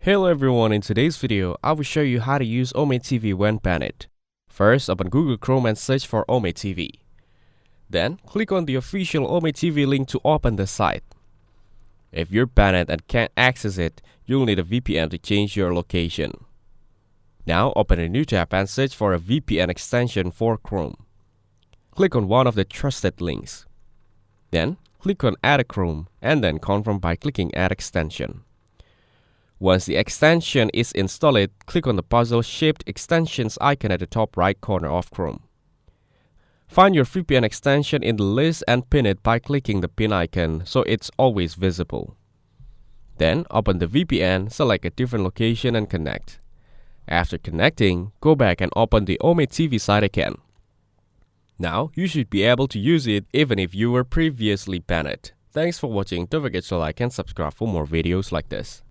Hello everyone, in today's video, I will show you how to use OmeTV when banned. First, open Google Chrome and search for OmeTV. Then, click on the official OmeTV link to open the site. If you're banned and can't access it, you'll need a VPN to change your location. Now, open a new tab and search for a VPN extension for Chrome. Click on one of the trusted links. Then, click on Add a Chrome and then confirm by clicking Add Extension. Once the extension is installed, click on the puzzle-shaped extensions icon at the top right corner of Chrome. Find your VPN extension in the list and pin it by clicking the pin icon so it's always visible. Then, open the VPN, select a different location and connect. After connecting, go back and open the OmeTV site again. Now, you should be able to use it even if you were previously banned. Thanks for watching. Don't forget to like and subscribe for more videos like this.